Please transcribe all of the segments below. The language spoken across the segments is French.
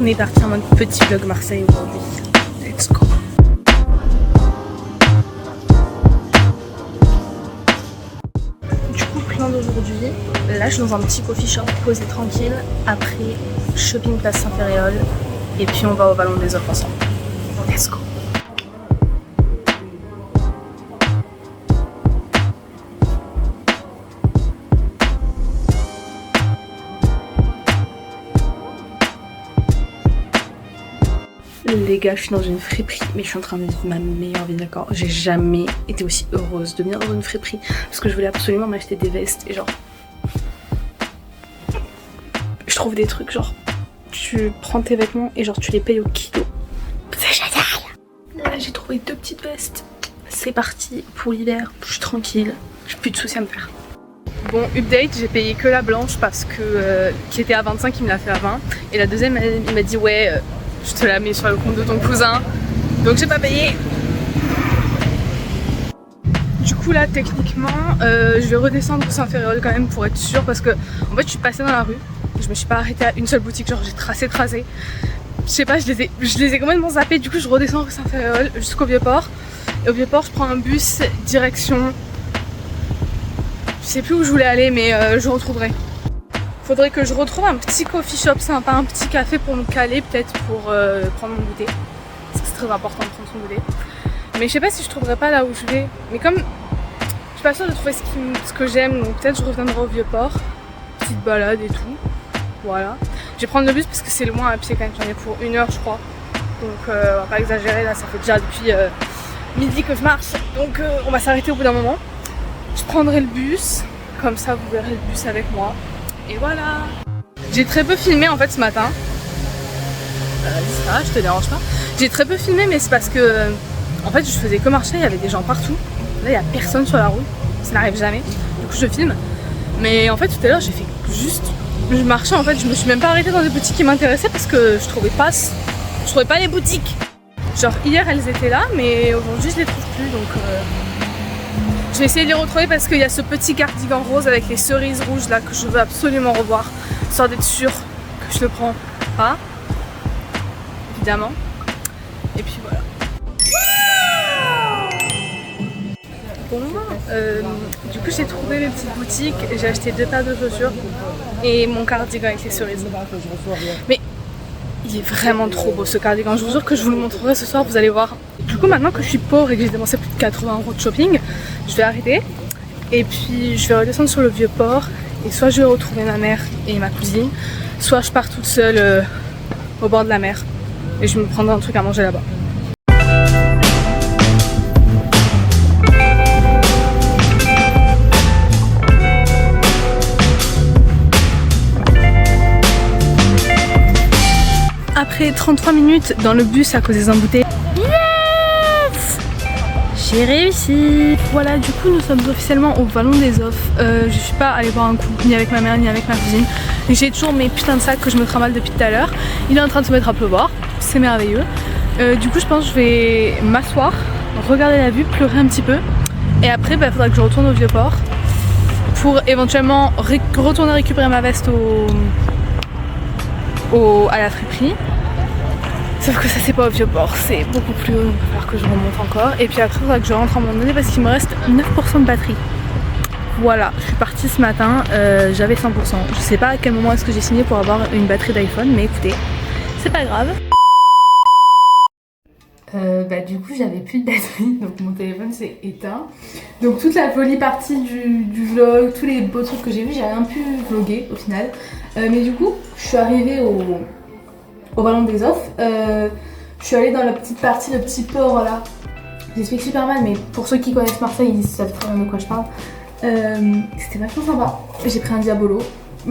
On est parti en mode petit vlog Marseille aujourd'hui. Let's go. Du coup, plan d'aujourd'hui. Là, je suis dans un petit coffee shop posé tranquille. Après, shopping place Saint-Ferréol. Et puis, on va au Vallon des Offres ensemble. Let's go. Les gars, je suis dans une friperie, mais je suis en train de vivre ma meilleure vie, d'accord? J'ai jamais été aussi heureuse de venir dans une friperie parce que je voulais absolument m'acheter des vestes et genre... Je trouve des trucs genre... Tu prends tes vêtements et genre tu les payes au kilo. C'est génial! Là, j'ai trouvé 2 petites vestes. C'est parti pour l'hiver, je suis tranquille, j'ai plus de soucis à me faire. Bon, update, j'ai payé que la blanche parce que... qui était à 25, il me l'a fait à 20. Et la deuxième, il m'a dit ouais... je te la mets sur le compte de ton cousin. Donc j'ai pas payé. Du coup là techniquement je vais redescendre au Saint-Ferréol quand même pour être sûre. Parce que en fait je suis passée dans la rue. Je me suis pas arrêtée à une seule boutique. Genre j'ai tracé. Je sais pas, je les ai complètement zappés. Du coup je redescends au Saint-Ferréol jusqu'au Vieux-Port. Et au Vieux-Port je prends un bus direction... Je sais plus où je voulais aller mais je retrouverai. Faudrait que je retrouve un petit coffee shop sympa, un petit café pour me caler, peut-être pour prendre mon goûter. Parce que c'est très important de prendre son goûter. Mais je sais pas si je trouverai pas là où je vais. Mais comme je suis pas sûre de trouver ce que j'aime, donc peut-être je reviendrai au Vieux-Port. Petite balade et tout. Voilà. Je vais prendre le bus parce que c'est loin à pied quand même, j'en ai pour 1 heure je crois. Donc on va pas exagérer, là ça fait déjà depuis midi que je marche. Donc on va s'arrêter au bout d'un moment. Je prendrai le bus, comme ça vous verrez le bus avec moi. Et voilà. J'ai très peu filmé en fait ce matin. Ça, je te dérange pas. J'ai très peu filmé mais c'est parce que en fait je faisais que marcher, il y avait des gens partout. Là il n'y a personne sur la route, ça n'arrive jamais. Du coup je filme. Mais en fait tout à l'heure j'ai fait juste... Je marchais en fait, je me suis même pas arrêtée dans des boutiques qui m'intéressaient parce que je trouvais pas les boutiques. Genre hier elles étaient là mais aujourd'hui je les trouve plus donc... Je vais essayer de les retrouver parce qu'il y a ce petit cardigan rose avec les cerises rouges là que je veux absolument revoir, histoire d'être sûre que je le prends pas, évidemment. Et puis voilà. Bon, du coup j'ai trouvé les petites boutiques, j'ai acheté 2 paires de chaussures et mon cardigan avec les cerises. Mais il est vraiment trop beau ce cardigan, je vous jure que je vous le montrerai ce soir, vous allez voir. Du coup maintenant que je suis pauvre et que j'ai dépensé plus de 80 € de shopping, je vais arrêter et puis je vais redescendre sur le Vieux-Port et soit je vais retrouver ma mère et ma cousine, soit je pars toute seule au bord de la mer et je me prendrai un truc à manger là-bas. Après 33 minutes dans le bus à cause des embouteillages, yes, j'ai réussi. Voilà, du coup nous sommes officiellement au Vallon des Offres. Je suis pas allée boire un coup ni avec ma mère ni avec ma cousine. J'ai toujours mes putains de sacs que je me trimballe depuis tout à l'heure. Il est en train de se mettre à pleuvoir, c'est merveilleux. Du coup je pense que je vais m'asseoir, regarder la vue, pleurer un petit peu. Et après il faudra que je retourne au Vieux-Port pour éventuellement retourner récupérer ma veste à la friperie. Sauf que ça c'est pas au Vieux-Port, c'est beaucoup plus haut, donc il va falloir que je remonte encore. Et puis après il faudra que je rentre à mon donné parce qu'il me reste 9% de batterie. Voilà, je suis partie ce matin, j'avais 100%. Je sais pas à quel moment est-ce que j'ai signé pour avoir une batterie d'iPhone, mais écoutez, c'est pas grave. Du coup j'avais plus de batterie, donc mon téléphone s'est éteint. Donc toute la jolie partie du vlog, tous les beaux trucs que j'ai vus, j'ai rien pu vlogger au final. Mais du coup, je suis arrivée au Vallon des Offres. Je suis allée dans la petite partie, le petit port là. J'explique super mal, mais pour ceux qui connaissent Marseille, ils savent très bien de quoi je parle. C'était vachement sympa. J'ai pris un diabolo,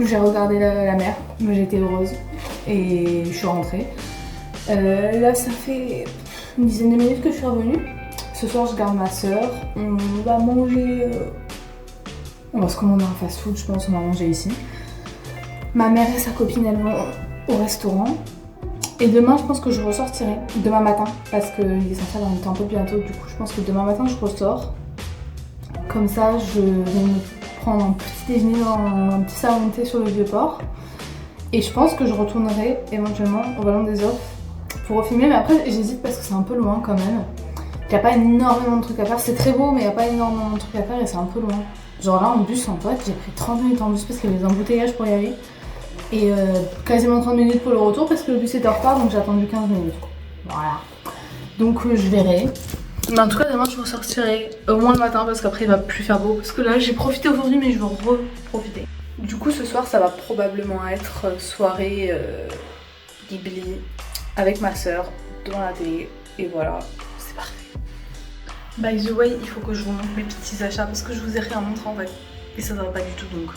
j'ai regardé la mer, mais j'étais heureuse et je suis rentrée. Là, ça fait une dizaine de minutes que je suis revenue. Ce soir, je garde ma soeur. On va manger. On va se commander un fast-food, je pense. On va manger ici. Ma mère et sa copine, elles vont au restaurant. Et demain, je pense que je ressortirai. Demain matin, parce qu'il est censé avoir une temps un peu bientôt. Du coup, je pense que demain matin, je ressors. Comme ça, je vais me prendre un petit déjeuner dans un petit salon de thé sur le Vieux-Port. Et je pense que je retournerai éventuellement au Ballon des Offres pour refilmer, mais après j'hésite parce que c'est un peu loin quand même. Il n'y a pas énormément de trucs à faire, c'est très beau mais il n'y a pas énormément de trucs à faire et c'est un peu loin. Genre là en bus en pote, j'ai pris 30 minutes en bus parce qu'il y avait des embouteillages pour y aller. Et quasiment 30 minutes pour le retour parce que le bus était en retard donc j'ai attendu 15 minutes. Voilà. Donc je verrai. Mais en tout cas demain je ressortirai au moins le matin parce qu'après il va plus faire beau. Parce que là j'ai profité aujourd'hui mais je veux reprofiter. Du coup ce soir ça va probablement être soirée Ghibli avec ma soeur devant la télé. Et voilà, c'est parfait. By the way, il faut que je vous montre mes petits achats parce que je vous ai rien montré en fait. Et ça va pas du tout donc.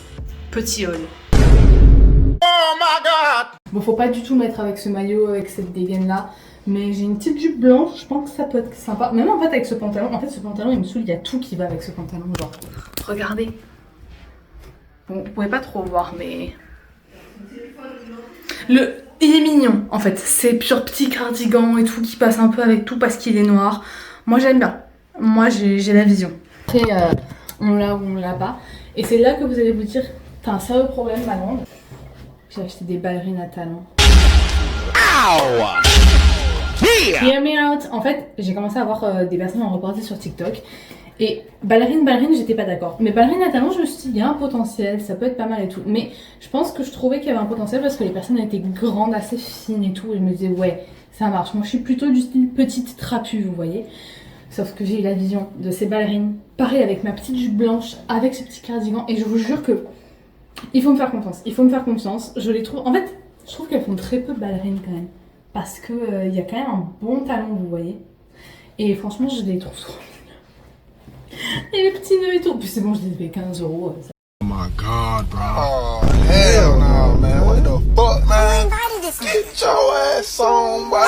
Petit haul. Oh my god! Bon, faut pas du tout mettre avec ce maillot, avec cette dégaine là. Mais j'ai une petite jupe blanche, je pense que ça peut être sympa. Même en fait avec ce pantalon, ce pantalon il me saoule, il y a tout qui va avec ce pantalon. Genre, regardez. Bon, vous pouvez pas trop voir mais... Il est mignon en fait, c'est pur petit cardigan et tout qui passe un peu avec tout parce qu'il est noir. Moi j'aime bien, moi j'ai la vision. Après on l'a ou on l'a pas. Et c'est là que vous allez vous dire, t'as un sérieux problème ma grande. J'ai acheté des ballerines à talons. Hear me out. En fait j'ai commencé à voir des personnes en reporter sur TikTok. Et ballerine, j'étais pas d'accord. Mais ballerine à talons, je me suis dit, il y a un potentiel, ça peut être pas mal et tout. Mais je pense que je trouvais qu'il y avait un potentiel parce que les personnes étaient grandes, assez fines et tout. Et je me disais, ouais, ça marche. Moi, je suis plutôt du style petite trapue, vous voyez. Sauf que j'ai eu la vision de ces ballerines. Pareil, avec ma petite jupe blanche, avec ce petit cardigan. Et je vous jure que il faut me faire confiance. Il faut me faire confiance. Je les trouve... En fait, je trouve qu'elles font très peu de ballerines quand même. Parce que il y a quand même un bon talon, vous voyez. Et franchement, je les trouve trop... Et les petits nœuds et tout. Puis c'est bon, je les ai payés 15 €. Oh my god, bro. Oh, hell no, man. What the fuck, man? Get your ass on, boy.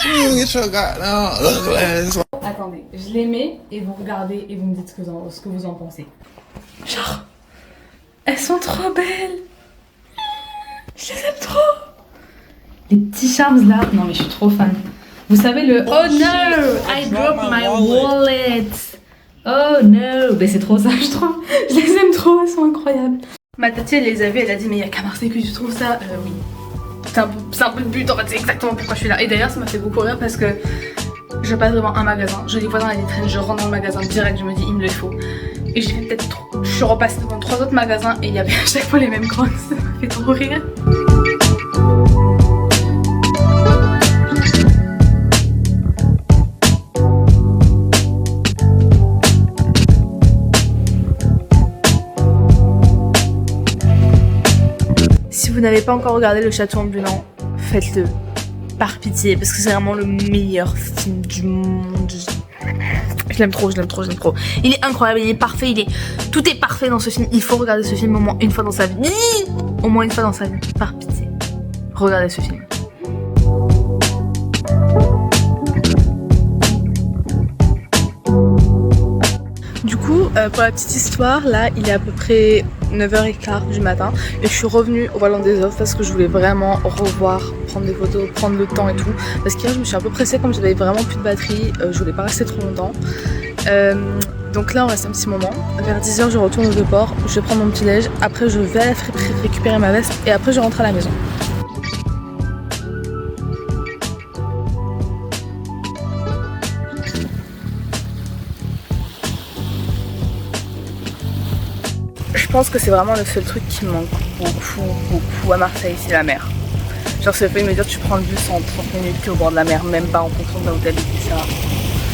You get your goddamn ugly ass on. Attendez, je les mets et vous regardez et vous me dites ce que vous en pensez. Genre, elles sont trop belles. Je les aime trop. Les petits charms là. Non mais je suis trop fan. Vous savez le oh no, I dropped my wallet. Oh no, ben c'est trop ça je trouve. Je les aime trop, elles sont incroyables. Ma tati elle les a vues, elle a dit mais il y a qu'à Marseille que tu trouves ça. Oui. C'est un peu le but en fait, c'est exactement pourquoi je suis là. Et d'ailleurs ça m'a fait beaucoup rire parce que je passe devant un magasin, je les vois dans la vitrine, je rentre dans le magasin direct, je me dis il me le faut. Et j'ai fait peut-être trop. Je suis repassée devant 3 autres magasins et il y avait à chaque fois les mêmes crocs, ça m'a fait trop rire. Si vous n'avez pas encore regardé Le Château ambulant, faites-le. Par pitié, parce que c'est vraiment le meilleur film du monde. Je l'aime trop, je l'aime trop, je l'aime trop. Il est incroyable, il est parfait, tout est parfait dans ce film. Il faut regarder ce film au moins une fois dans sa vie. Au moins une fois dans sa vie, par pitié. Regardez ce film. Du coup, pour la petite histoire, là, il est à peu près 9h15 du matin et je suis revenue au Ballon des Offres parce que je voulais vraiment revoir, prendre des photos, prendre le temps et tout. Parce qu'hier, je me suis un peu pressée comme j'avais vraiment plus de batterie, je voulais pas rester trop longtemps. Donc là, on reste un petit moment. Vers 10h, je retourne au Vieux-Port, je vais prendre mon petit déj. Après, je vais à la friperie récupérer ma veste et après, je rentre à la maison. Je pense que c'est vraiment le seul truc qui me manque beaucoup à Marseille, c'est la mer. Genre ça fait me dire tu prends le bus en 30 minutes, t'es au bord de la mer, même pas en fonction de là où t'habites, etc.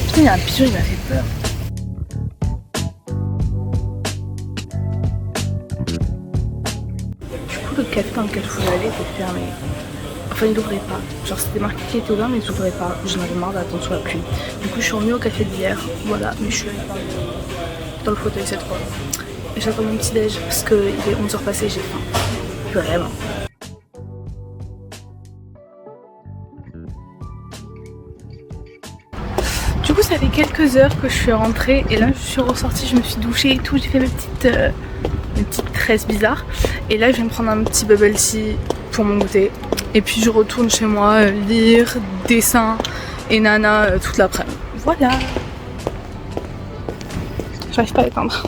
Putain, il y a un pigeon, il m'a fait peur. Du coup, le café dans lequel je voulais aller était fermé. Enfin, il n'ouvrait pas. Genre c'était marqué qu'il était ouvert, mais il n'ouvrait pas. J'en avais marre d'attendre sous la pluie. Du coup, je suis revenue au café d'hier. Voilà, mais je suis dans le fauteuil cette fois. Et j'attends mon petit déj parce qu'il est 11h passé et j'ai faim. Vraiment. Du coup ça fait quelques heures que je suis rentrée et là je suis ressortie, je me suis douchée et tout, j'ai fait mes petites tresses bizarres. Et là je vais me prendre un petit bubble tea pour mon goûter. Et puis je retourne chez moi lire, dessin et nana toute l'après-midi. Voilà. J'arrive pas à éteindre.